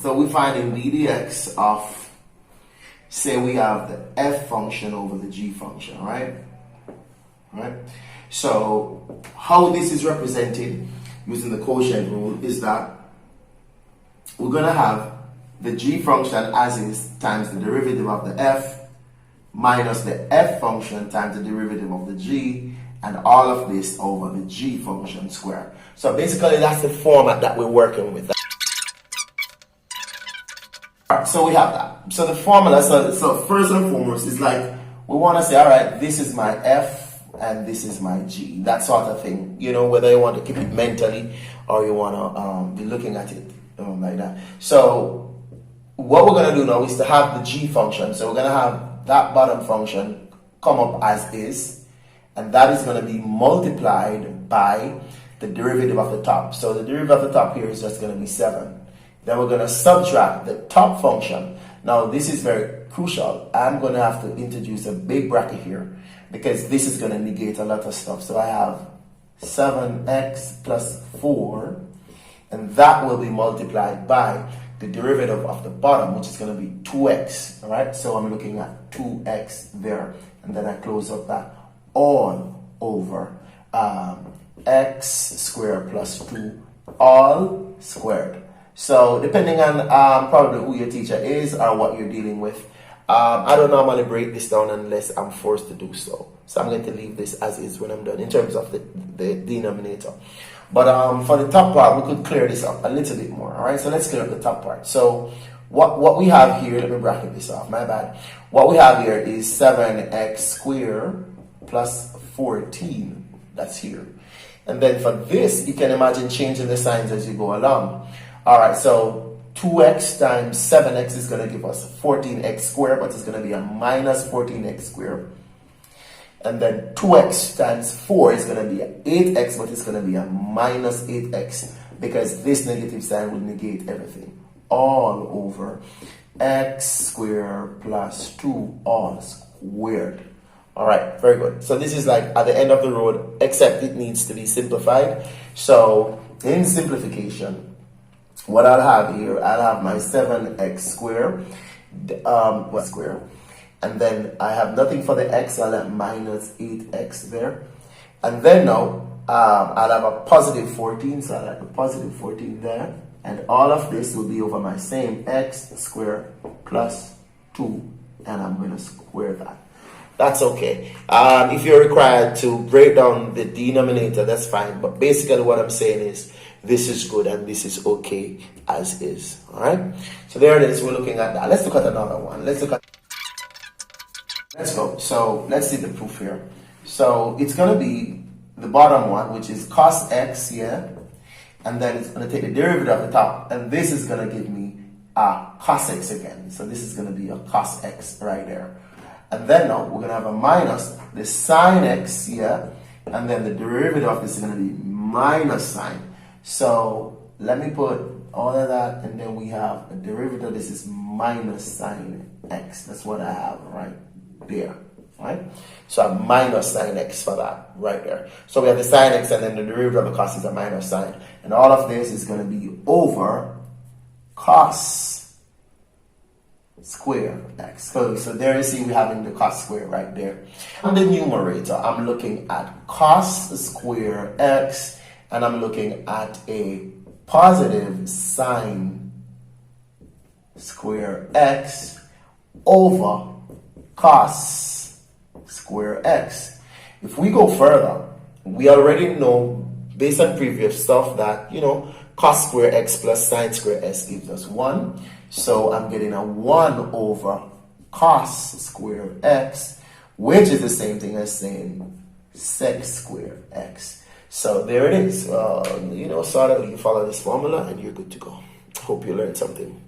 So we're finding b dx of, say we have the f function over the g function, right? Right? So how this is represented using the quotient rule is that we're going to have the g function as is times the derivative of the f minus the f function times the derivative of the g, and all of this over the g function squared. So basically that's the format that we're working with. Alright, so we have that. So the formula, so first and foremost is like, we want to say, alright, this is my f and this is my g, that sort of thing, you know, whether you want to keep it mentally or you want to be looking at it like that. So what we're going to do now is to have the g function. So we're going to have that bottom function come up as is, and that is going to be multiplied by the derivative of the top. So the derivative of the top here is just going to be 7. Then we're going to subtract the top function. Now this is very crucial. I'm going to have to introduce a big bracket here because this is going to negate a lot of stuff. So I have 7x plus 4, and that will be multiplied by the derivative of the bottom, which is going to be 2x. All right, so I'm looking at 2x there, and then I close up that all over x squared plus 2 all squared. So depending on probably who your teacher is or what you're dealing with, I don't normally break this down unless I'm forced to do so. So I'm going to leave this as is when I'm done in terms of the denominator. But for the top part, we could clear this up a little bit more. All right, so let's clear up the top part. So what we have here, let me bracket this off, my bad. What we have here is 7x squared plus 14. That's here. And then for this, you can imagine changing the signs as you go along. All right, so 2x times 7x is going to give us 14x squared, but it's going to be a minus 14x squared. And then 2x times 4 is going to be 8x, but it's going to be a minus 8x because this negative sign will negate everything. All over x squared plus 2 all squared. All right, very good. So this is like at the end of the road, except it needs to be simplified. So in simplification, what I'll have here, I'll have my 7x squared, square. And then I have nothing for the x, so I'll have minus 8x there. And then now, I'll have a positive 14, so I'll have a positive 14 there. And all of this will be over my same x squared plus 2, and I'm going to square that. That's okay. If you're required to break down the denominator, that's fine. But basically what I'm saying is, this is good and this is okay as is. All right. So there it is. We're looking at that. Let's look at another one. Let's go. So let's see the proof here. So it's going to be the bottom one, which is cos x, yeah. And then it's going to take the derivative of the top. And this is going to give me cos x again. So this is going to be a cos x right there. And then now we're going to have a minus the sine x, yeah. And then the derivative of this is going to be minus sine. So let me put all of that, and then we have a derivative. This is minus sine x. That's what I have right there, right? So I have minus sine x for that right there. So we have the sine x, and then the derivative of the cos is a minus sine. And all of this is going to be over cos square x. So there you see we're having the cos square right there. On the numerator, I'm looking at cos square x, and I'm looking at a positive sine square x over cos square x. If we go further, we already know, based on previous stuff, that, you know, cos square x plus sine square x gives us 1. So I'm getting a 1 over cos square x, which is the same thing as saying sec square x. So there it is. You know, sort of, you follow this formula and you're good to go. Hope you learned something.